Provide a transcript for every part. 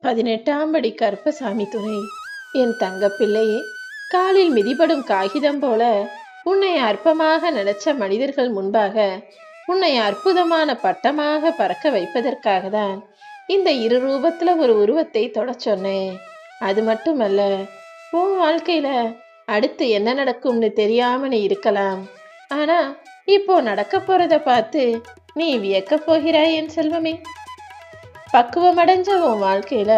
18ஆம் படி கருப்பசாமி துணை. என் தங்க பிள்ளையே, காலில் மிதிபடும் காகிதம் போல உன்னை அற்பமாக நினைச்ச மனிதர்கள் முன்பாக உன்னை அற்புதமான பட்டமாக பறக்க வைப்பதற்காக தான் இந்த இரு ரூபத்துல ஒரு உருவத்தை தொட சொன்னேன். அது மட்டுமல்ல, உன் வாழ்க்கையில அடுத்து என்ன நடக்கும்னு தெரியாம நீ இருக்கலாம். ஆனா இப்போ நடக்க போறத பார்த்து நீ வியக்க போகிறாய் என் செல்வமே. பக்குவம் அடைஞ்ச உன் வாழ்க்கையில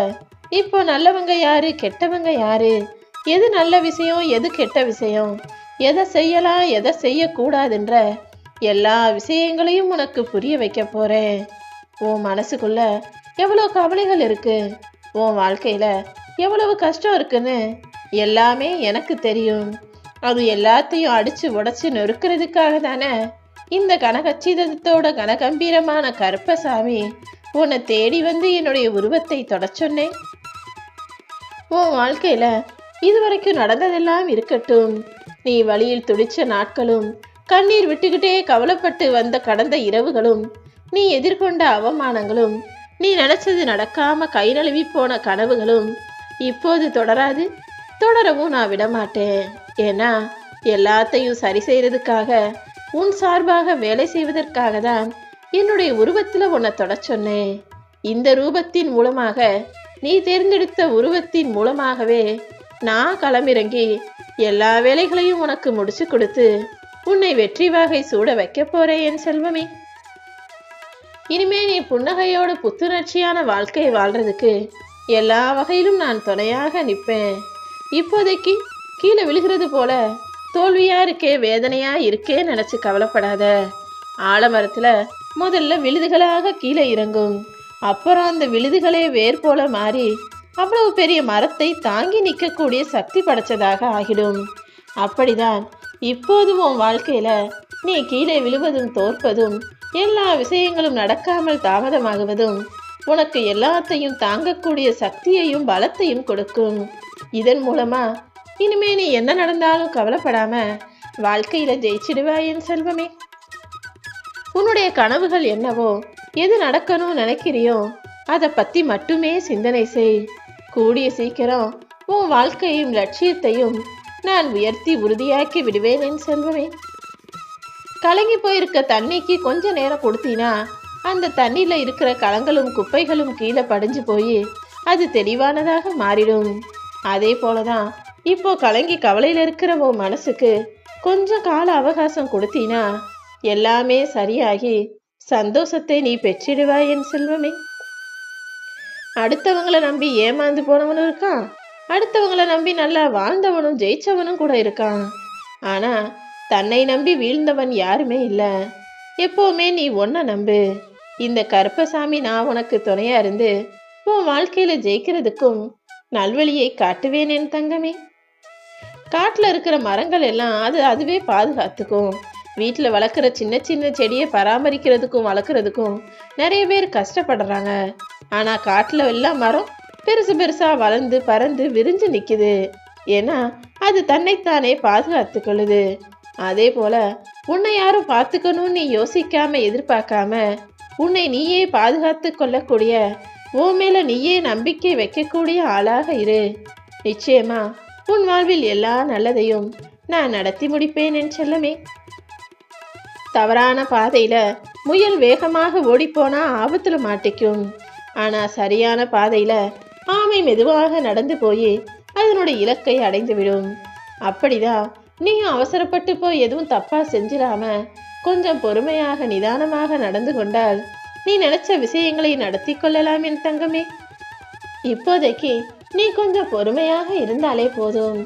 இப்போ நல்லவங்க யாரு, கெட்டவங்க யாரு, எது நல்ல விஷயம், எது கெட்ட விஷயம், எதை செய்யலாம், எதை செய்யக்கூடாதுன்ற எல்லா விஷயங்களையும் உனக்கு புரிய வைக்க போறேன். உன் மனசுக்குள்ள எவ்வளோ கவலைகள் இருக்கு, உன் வாழ்க்கையில எவ்வளவு கஷ்டம் இருக்குன்னு எல்லாமே எனக்கு தெரியும். அது எல்லாத்தையும் அடிச்சு உடைச்சு நொறுக்கிறதுக்காக தானே இந்த கனகச்சிதத்தோட கனகம்பீரமான கருப்பசாமி உன்னை தேடி வந்து என்னுடைய உருவத்தை தொட சொன்னேன். உன் வாழ்க்கையில இதுவரைக்கும் நடந்ததெல்லாம் இருக்கட்டும். நீ வழியில் துடிச்ச நாட்களும், கண்ணீர் விட்டுக்கிட்டே கவலைப்பட்டு வந்த கடந்த இரவுகளும், நீ எதிர்கொண்ட அவமானங்களும், நீ நினைச்சது நடக்காம கை நழுவி போன கனவுகளும் இப்போது தொடராது. தொடரவும் நான் விடமாட்டேன். ஏன்னா எல்லாத்தையும் சரி செய்யறதுக்காக, உன் சார்பாக வேலை செய்வதற்காக தான் என்னுடைய உருவத்துல உன்னை தொட சொன்னேன். இந்த ரூபத்தின் மூலமாக, நீ தேர்ந்தெடுத்த உருவத்தின் மூலமாகவே நான் களமிறங்கி எல்லா வேலைகளையும் உனக்கு முடிச்சு கொடுத்து உன்னை வெற்றி வாகை சூட வைக்க போறேன் என் செல்வமே. இனிமே நீ புன்னகையோடு புத்துணர்ச்சியான வாழ்க்கையை வாழ்றதுக்கு எல்லா வகையிலும் நான் துணையாக நிற்பேன். இப்போதைக்கு கீழே விழுகிறது போல தோல்வியா இருக்கே, வேதனையா இருக்கே நினைச்சு கவலைப்படாத. ஆலமரத்துல முதல்ல விழுதுகளாக கீழே இறங்கும். அப்புறம் அந்த விழுதுகளே வேர் போல மாறி அவ்வளவு பெரிய மரத்தை தாங்கி நிற்கக்கூடிய சக்தி படைச்சதாக ஆகிடும். அப்படிதான் இப்போது உன் வாழ்க்கையில நீ கீழே விழுவதும் தோற்பதும், எல்லா விஷயங்களும் நடக்காமல் தாமதமாகுவதும் உனக்கு எல்லாத்தையும் தாங்கக்கூடிய சக்தியையும் பலத்தையும் கொடுக்கும். இதன் மூலமா இனிமே நீ என்ன நடந்தாலும் கவலைப்படாம வாழ்க்கையில ஜெயிச்சிடுவாய் என் செல்வமே. உன்னுடைய கனவுகள் என்னவோ, எது நடக்கணும்னு நினைக்கிறியோ அதை பத்தி மட்டுமே சிந்தனை செய். கூடிய சீக்கிரம் உன் வாழ்க்கையும் லட்சியத்தையும் நான் உயர்த்தி உறுதியாக்கி விடுவேன் என் செல்வமே. கலங்கி போயிருக்க தண்ணிக்கு கொஞ்ச நேரம் கொடுத்தீனா அந்த தண்ணியில இருக்கிற கலங்களும் குப்பைகளும் கீழே படிஞ்சு போய் அது தெளிவானதாக மாறிடும். அதே போலதான் இப்போ கலங்கி கவலையில இருக்கிற உன் மனசுக்கு கொஞ்சம் கால அவகாசம் கொடுத்தீனா எல்லாமே சரியாகி சந்தோஷத்தை நீ பெற்றிடுவாய் என் செல்வமே. அடுத்தவங்களை நம்பி ஏமாந்து போனவனும் இருக்கான், அடுத்தவங்களை நம்பி நல்லா வாழ்ந்தவனும் ஜெயிச்சவனும் கூட இருக்கான். ஆனா தன்னை நம்பி வீழ்ந்தவன் யாருமே இல்லை. எப்பவுமே நீ ஒன்ன நம்பு. இந்த கருப்பசாமி நான் உனக்கு துணையா இருந்து உன் வாழ்க்கையில ஜெயிக்கிறதுக்கும் நல்வழியை காட்டுவேன் என் தங்கமே. காட்டுல இருக்கிற மரங்கள் எல்லாம் அதுவே பாதுகாத்துக்கும். வீட்டில் வளர்க்குற சின்ன சின்ன செடியை பராமரிக்கிறதுக்கும் வளர்க்குறதுக்கும் நிறைய பேர் கஷ்டப்படுறாங்க. ஆனால் காட்டில் எல்லாம் மரம் பெருசு பெருசாக வளர்ந்து பறந்து விரிஞ்சு நிற்குது. ஏன்னா அது தன்னைத்தானே பாதுகாத்து கொள்ளுது. அதே போல உன்னை யாரும் பார்த்துக்கணும்னு நீ யோசிக்காம எதிர்பார்க்காம உன்னை நீயே பாதுகாத்து கொள்ளக்கூடிய, உன் மேல நீயே நம்பிக்கை வைக்கக்கூடிய ஆளாக இரு. நிச்சயமா உன் வாழ்வில் எல்லா நல்லதையும் நான் நடத்தி முடிப்பேன் என் செல்லமே. தவறான பாதையில முயல் வேகமாக ஓடிப்போனா ஆபத்துல மாட்டிக்கும். ஆனா சரியான பாதையில ஆமை மெதுவாக நடந்து போய் அதனுடைய இலக்கை அடைந்து விடும். அப்படிதான் நீயும் அவசரப்பட்டு போய் எதுவும் தப்பா செஞ்சிடாம கொஞ்சம் பொறுமையாக நிதானமாக நடந்து கொண்டால் நீ நினைச்ச விஷயங்களை நடத்தி கொள்ளலாம் என் தங்கமே. இப்போதைக்கு நீ கொஞ்சம் பொறுமையாக இருந்தாலே போதும்.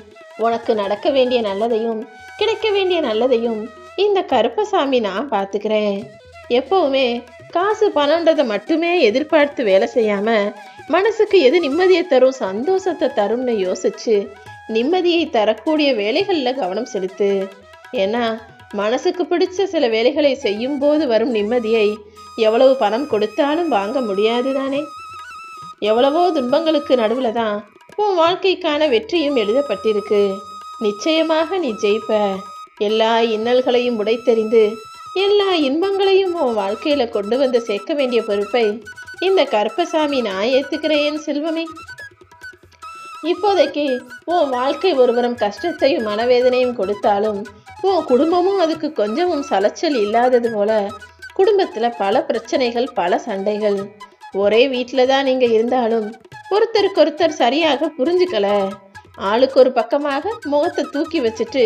உனக்கு நடக்க வேண்டிய நல்லதையும் கிடைக்க வேண்டிய நல்லதையும் இந்த கருப்பசாமி நான் பார்த்துக்கிறேன். எப்பவுமே காசு பணன்றதை மட்டுமே எதிர்பார்த்து வேலை செய்யாம மனசுக்கு எது நிம்மதியை தரும், சந்தோஷத்தை தரும்னு யோசிச்சு நிம்மதியை தரக்கூடிய வேலைகள்ல கவனம் செலுத்து. ஏன்னா மனசுக்கு பிடிச்ச சில வேலைகளை செய்யும் போது வரும் நிம்மதியை எவ்வளவு பணம் கொடுத்தாலும் வாங்க முடியாது தானே. எவ்வளவோ துன்பங்களுக்கு நடுவுல தான் உன் வாழ்க்கைக்கான வெற்றியும் எழுதப்பட்டிருக்கு. நிச்சயமாக நீ ஜெயிப்ப. எல்லா இன்னல்களையும் உடைத்தெறிந்து எல்லா இன்பங்களையும் உன் வாழ்க்கையில கொண்டு வந்து சேர்க்க வேண்டிய பொறுப்பை இந்த கருப்பசாமி நான் ஏத்துக்கிறேன் செல்வமே. இப்போதைக்கு உன் வாழ்க்கை ஒருவரும் கஷ்டத்தையும் மனவேதனையும் கொடுத்தாலும் உன் குடும்பமும் அதுக்கு கொஞ்சமும் சலச்சல் இல்லாதது போல குடும்பத்துல பல பிரச்சனைகள், பல சண்டைகள். ஒரே வீட்டுல தான் நீங்க இருந்தாலும் ஒருத்தருக்கொருத்தர் சரியாக புரிஞ்சுக்கல. ஆளுக்கு ஒரு பக்கமாக முகத்தை தூக்கி வச்சுட்டு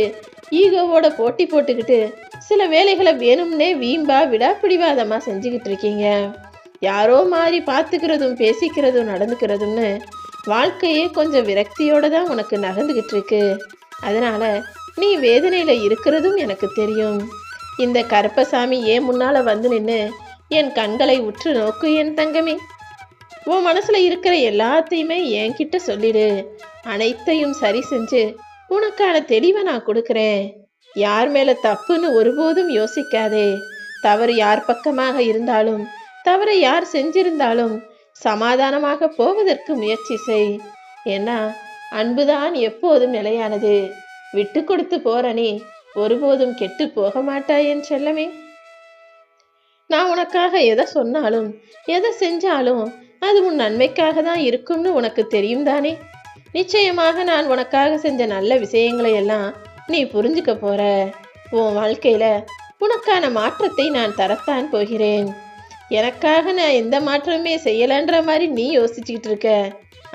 ஈகோவோட போட்டி போட்டுக்கிட்டு சில வேலைகளை வேணும்னே வீம்பா விடாப்பிடிவாதமா செஞ்சுக்கிட்டு இருக்கீங்க. யாரோ மாதிரி பார்த்துக்கிறதும் பேசிக்கிறதும் நடந்துக்கிறதும்னு வாழ்க்கையே கொஞ்சம் விரக்தியோட தான் உனக்கு நகர்ந்துகிட்டு இருக்கு. அதனால நீ வேதனையில இருக்கிறதும் எனக்கு தெரியும். இந்த கருப்பசாமி ஏன் முன்னால வந்து நின்று என் கண்களை உற்று நோக்கு என் தங்கமே. உன் மனசுல இருக்கிற எல்லாத்தையுமே என்கிட்ட சொல்லிடு. அனைத்தையும் சரி செஞ்சு உனக்கான தெளிவை நான் கொடுக்குறேன். யார் மேல தப்புன்னு ஒருபோதும் யோசிக்காதே. தவறு யார் பக்கமாக இருந்தாலும், தவறை யார் செஞ்சிருந்தாலும் சமாதானமாக போவதற்கு முயற்சி செய். ஏன்னா அன்புதான் எப்போதும் நிலையானது. விட்டு கொடுத்து போற நீ ஒருபோதும் கெட்டு போக மாட்டாய் என் செல்லமே. நான் உனக்காக எதை சொன்னாலும் எதை செஞ்சாலும் அது உன் நன்மைக்காக தான் இருக்கும்னு உனக்கு தெரியும் தானே. நிச்சயமாக நான் உனக்காக செஞ்ச நல்ல விஷயங்களை எல்லாம் நீ புரிஞ்சுக்க போற. உன் வாழ்க்கையில உனக்கான மாற்றத்தை நான் தரத்தான் போகிறேன். எனக்காக நான் எந்த மாற்றமே செய்யலன்ற மாதிரி நீ யோசிச்சுக்கிட்டு இருக்க.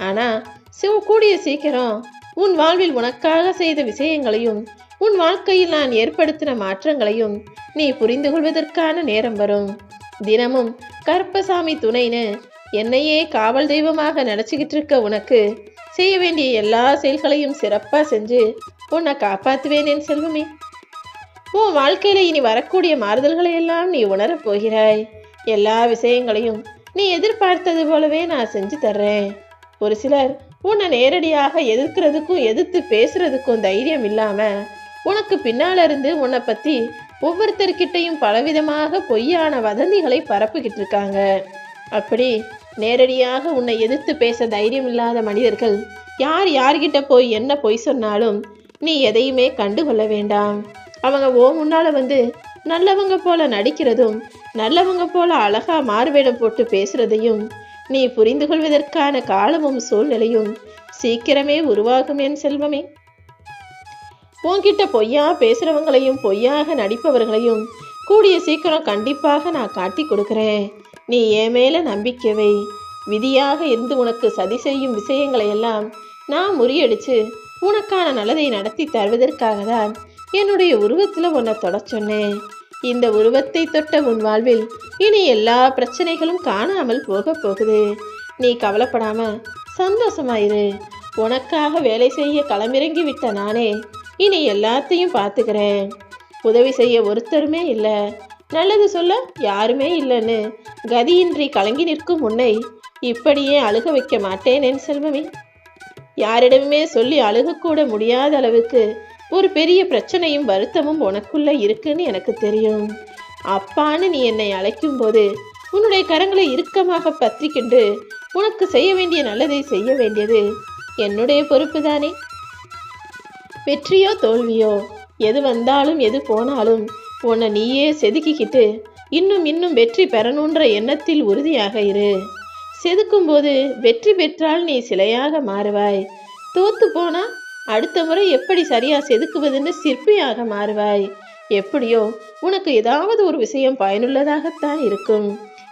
ஆனா கூடிய சீக்கிரம் உன் வாழ்வில் உனக்காக செய்த விஷயங்களையும் உன் வாழ்க்கையில் நான் ஏற்படுத்தின மாற்றங்களையும் நீ புரிந்து கொள்வதற்கான நேரம் வரும். தினமும் கருப்பசாமி துணைன்னு என்னையே காவல் தெய்வமாக நினைச்சுக்கிட்டு இருக்க உனக்கு செய்ய வேண்டிய எல்லா செயல்களையும் சிறப்பா செஞ்சு உன்னை காப்பாத்துவேன் என் செல்வமே. உன் வாழ்க்கையில இனி வரக்கூடிய மாறுதல்களை எல்லாம் நீ உணரப் போகிறாய். எல்லா விஷயங்களையும் நீ எதிர்பார்த்தது போலவே நான் செஞ்சு தர்றேன். ஒரு சிலர் உன்னை நேரடியாக எதிர்க்கிறதுக்கும் எதிர்த்து பேசுறதுக்கும் தைரியம் இல்லாம உனக்கு பின்னால இருந்து உன்னை பத்தி ஒவ்வொருத்தர்கிட்டையும் பலவிதமாக பொய்யான வதந்திகளை பரப்பிக்கிட்டு இருக்காங்க. அப்படி நேரடியாக உன்னை எதிர்த்து பேச தைரியம் இல்லாத மனிதர்கள் யார் யார்கிட்ட போய் என்ன பொய் சொன்னாலும் நீ எதையுமே கண்டுகொள்ள வேண்டாம். அவங்க முன்னால வந்து நல்லவங்க போல நடிக்கிறதும் நல்லவங்க போல அழகா மாறுவேடம் போட்டு பேசுறதையும் நீ புரிந்து கொள்வதற்கான காலமும் சூழ்நிலையும் சீக்கிரமே உருவாகும் என் செல்வமே. உன்கிட்ட பொய்யா பேசுறவங்களையும் பொய்யாக நடிப்பவர்களையும் கூடிய சீக்கிரம் கண்டிப்பாக நான் காட்டி கொடுக்கிறேன். நீ என் மேல நம்பிக்கை வை. விதியாக இருந்து உனக்கு சதி செய்யும் விஷயங்களை எல்லாம் நான் முறியடிச்சு உனக்கான நல்லதை நடத்தி தருவதற்காக தான் என்னுடைய உருவத்துல உன்னை தொட சொன்னேன். இந்த உருவத்தை தொட்ட உன் வாழ்வில் இனி எல்லா பிரச்சனைகளும் காணாமல் போக போகுது. நீ கவலைப்படாம சந்தோஷமாயிரு. உனக்காக வேலை செய்ய களமிறங்கி விட்ட நானே இனி எல்லாத்தையும் பார்த்துக்கிறேன். உதவி செய்ய ஒருத்தருமே இல்லை, நல்லது சொல்ல யாருமே இல்லைன்னு கதியின்றி கலங்கி நிற்கும் உன்னை இப்படியே அழுக வைக்க மாட்டேன் என் செல்வமே. யாரிடமே சொல்லி அழுகக்கூட முடியாத அளவுக்கு ஒரு பெரிய பிரச்சனையும் வருத்தமும் உனக்குள்ள இருக்குன்னு எனக்கு தெரியும். அப்பான்னு நீ என்னை அழைக்கும் போது உன்னுடைய கரங்களை இறுக்கமாக பற்றிக்கொண்டு உனக்கு செய்ய வேண்டிய நல்லதை செய்ய வேண்டியது என்னுடைய பொறுப்பு தானே. வெற்றியோ தோல்வியோ எது வந்தாலும் எது போனாலும் உன்னை நீயே செதுக்கிக்கிட்டு இன்னும் இன்னும் வெற்றி பெறணுன்ற எண்ணத்தில் உறுதியாக இரு. செதுக்கும் போது வெற்றி பெற்றால் நீ சிலையாக மாறுவாய். தோத்து போனா அடுத்த முறை எப்படி சரியா செதுக்குவதுன்னு சிற்பியாக மாறுவாய். எப்படியோ உனக்கு ஏதாவது ஒரு விஷயம் பயனுள்ளதாகத்தான் இருக்கும்.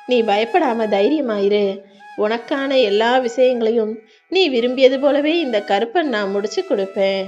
நீ பயப்படாம தைரியமாயிரு. உனக்கான எல்லா விஷயங்களையும் நீ விரும்பியது போலவே இந்த கருப்பன் நான் முடிச்சு கொடுப்பேன்.